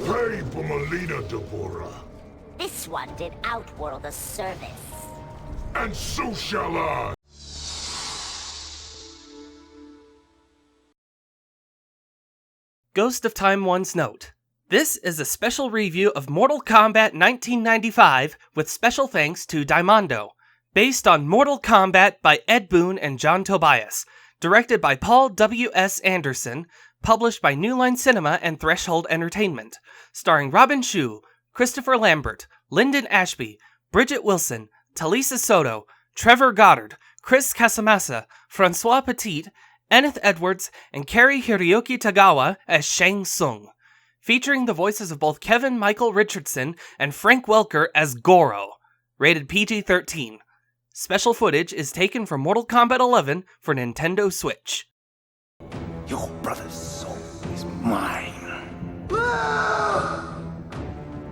Pray for Melina, Deborah. This one did Outworld a service. And so shall I. Ghostoftime1's note. This is a special review of Mortal Kombat 1995 with special thanks to Daimando, based on Mortal Kombat by Ed Boon and John Tobias, directed by Paul W.S. Anderson, published by New Line Cinema and Threshold Entertainment, starring Robin Shou, Christopher Lambert, Lyndon Ashby, Bridget Wilson, Talisa Soto, Trevor Goddard, Chris Casamassa, Francois Petit, Enith Edwards, and Cary-Hiroyuki Tagawa as Shang Tsung, featuring the voices of both Kevin Michael Richardson and Frank Welker as Goro, rated PG-13. Special footage is taken from Mortal Kombat 11 for Nintendo Switch. Your brother's soul is mine.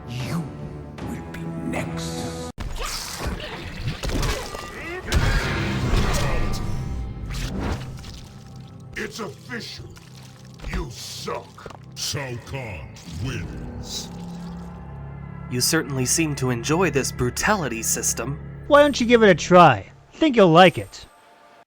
You will be next. It's official. You suck. Shao Kahn wins. You certainly seem to enjoy this brutality system. Why don't you give it a try? Think you'll like it.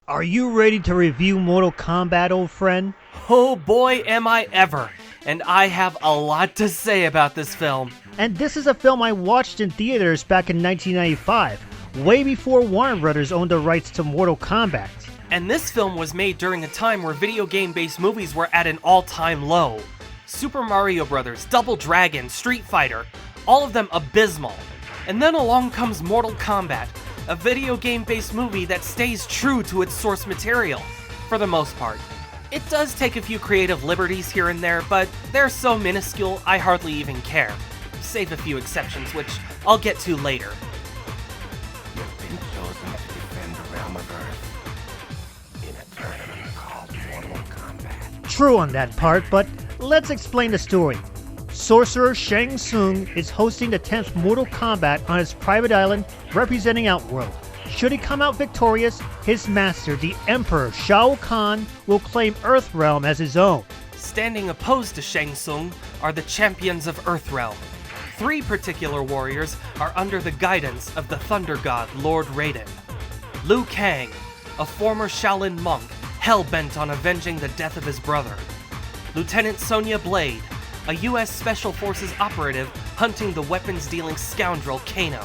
Are you ready to review Mortal Kombat, old friend? Oh boy, am I ever! And I have a lot to say about this film. And this is a film I watched in theaters back in 1995, way before Warner Brothers owned the rights to Mortal Kombat. And this film was made during a time where video game-based movies were at an all-time low. Super Mario Bros., Double Dragon, Street Fighter, all of them abysmal. And then along comes Mortal Kombat, a video game-based movie that stays true to its source material, for the most part. It does take a few creative liberties here and there, but they're so minuscule I hardly even care. Save a few exceptions, which I'll get to later. You've been chosen to defend the realm of Earth in a tournament called Mortal Kombat. True on that part, but let's explain the story. Sorcerer Shang Tsung is hosting the 10th Mortal Kombat on his private island representing Outworld. Should he come out victorious, his master, the Emperor Shao Kahn, will claim Earthrealm as his own. Standing opposed to Shang Tsung are the champions of Earthrealm. 3 particular warriors are under the guidance of the Thunder God Lord Raiden. Liu Kang, a former Shaolin monk hell-bent on avenging the death of his brother. Lieutenant Sonya Blade, a US Special Forces operative hunting the weapons-dealing scoundrel Kano.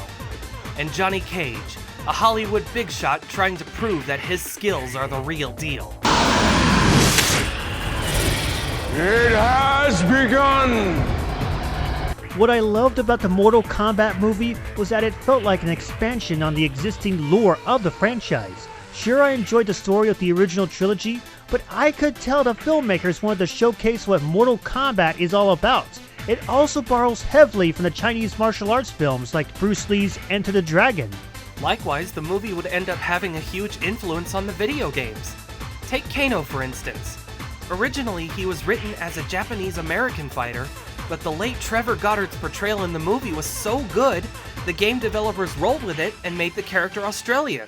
And Johnny Cage, a Hollywood big shot trying to prove that his skills are the real deal. It has begun! What I loved about the Mortal Kombat movie was that it felt like an expansion on the existing lore of the franchise. Sure, I enjoyed the story of the original trilogy, but I could tell the filmmakers wanted to showcase what Mortal Kombat is all about. It also borrows heavily from the Chinese martial arts films like Bruce Lee's Enter the Dragon. Likewise, the movie would end up having a huge influence on the video games. Take Kano, for instance. Originally, he was written as a Japanese-American fighter, but the late Trevor Goddard's portrayal in the movie was so good, the game developers rolled with it and made the character Australian.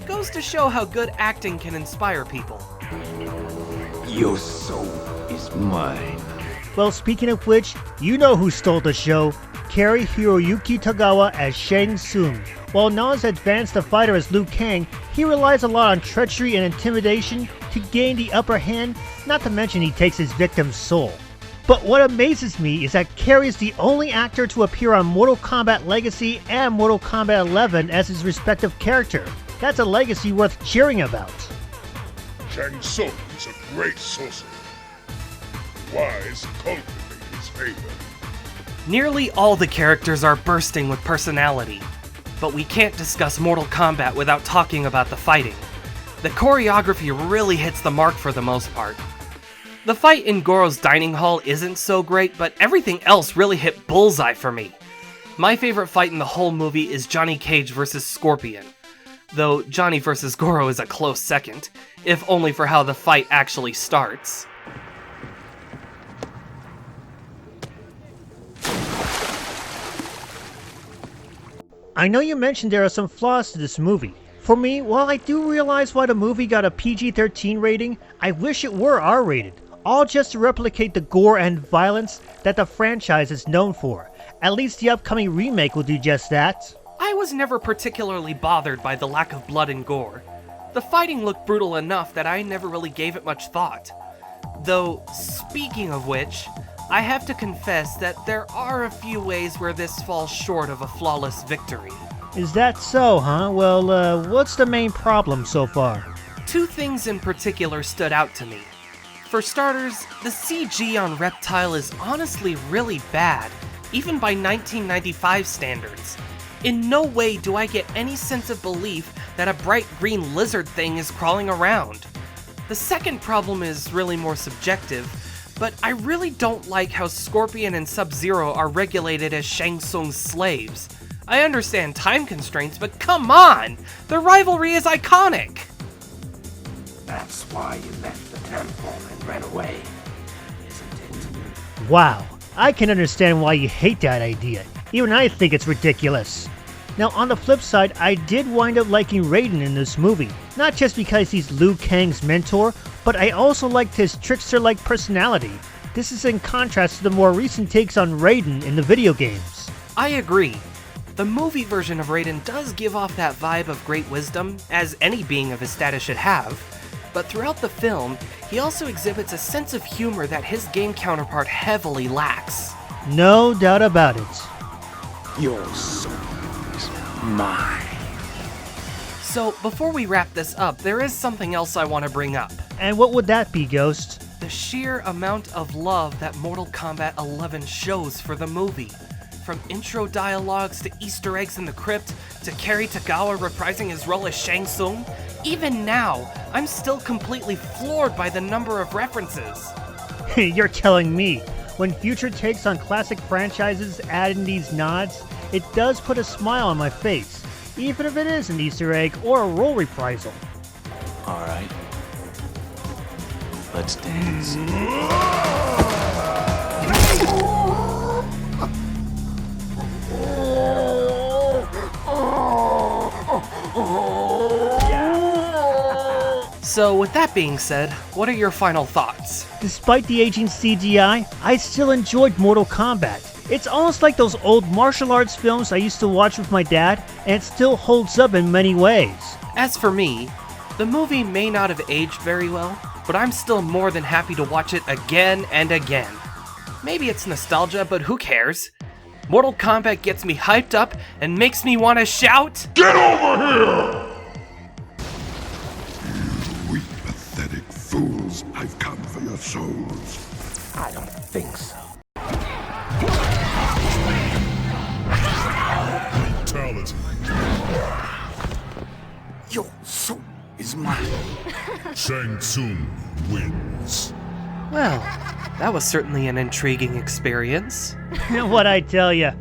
Goes to show how good acting can inspire people. Your soul is mine. Well, speaking of which, you know who stole the show. Cary-Hiroyuki Tagawa as Shang Tsung. While not as advanced a fighter as Liu Kang, he relies a lot on treachery and intimidation to gain the upper hand, not to mention he takes his victim's soul. But what amazes me is that Cary is the only actor to appear on Mortal Kombat Legacy and Mortal Kombat 11 as his respective character. That's a legacy worth cheering about. Shang Tsung is a great sorcerer. Wise to cultivate his favor. Nearly all the characters are bursting with personality, but we can't discuss Mortal Kombat without talking about the fighting. The choreography really hits the mark for the most part. The fight in Goro's dining hall isn't so great, but everything else really hit bullseye for me. My favorite fight in the whole movie is Johnny Cage vs. Scorpion, though Johnny vs. Goro is a close second, if only for how the fight actually starts. I know you mentioned there are some flaws to this movie. For me, while I do realize why the movie got a PG-13 rating, I wish it were R-rated. all just to replicate the gore and violence that the franchise is known for. At least the upcoming remake will do just that. I was never particularly bothered by the lack of blood and gore. The fighting looked brutal enough that I never really gave it much thought. Though, speaking of which, I have to confess that there are a few ways where this falls short of a flawless victory. Is that so, huh? Well, what's the main problem so far? Two things in particular stood out to me. For starters, the CG on Reptile is honestly really bad, even by 1995 standards. In no way do I get any sense of belief that a bright green lizard thing is crawling around. The second problem is really more subjective, but I really don't like how Scorpion and Sub-Zero are regulated as Shang Tsung's slaves. I understand time constraints, but come on! The rivalry is iconic! That's why you left the temple and ran away, isn't it? Wow, I can understand why you hate that idea. Even I think it's ridiculous. Now, on the flip side, I did wind up liking Raiden in this movie. Not just because he's Liu Kang's mentor, but I also liked his trickster-like personality. This is in contrast to the more recent takes on Raiden in the video games. I agree. The movie version of Raiden does give off that vibe of great wisdom, as any being of his status should have, but throughout the film, he also exhibits a sense of humor that his game counterpart heavily lacks. No doubt about it. Your soul is mine. So, before we wrap this up, there is something else I want to bring up. And what would that be, Ghost? The sheer amount of love that Mortal Kombat 11 shows for the movie. From intro dialogues to Easter eggs in the crypt, to Cary Tagawa reprising his role as Shang Tsung, even now, I'm still completely floored by the number of references. You're telling me. When future takes on classic franchises add in these nods, it does put a smile on my face, even if it is an Easter egg or a role reprisal. Alright. Let's dance. So with that being said, what are your final thoughts? Despite the aging CGI, I still enjoyed Mortal Kombat. It's almost like those old martial arts films I used to watch with my dad, and it still holds up in many ways. As for me, the movie may not have aged very well, but I'm still more than happy to watch it again and again. Maybe it's nostalgia, but who cares? Mortal Kombat gets me hyped up and makes me want to shout, Get over here! You weak, pathetic fools. I've come for your souls. I don't think so. Fatality. Your soul is mine. Shang Tsung wins. well, that was certainly an intriguing experience. What'd I tell ya?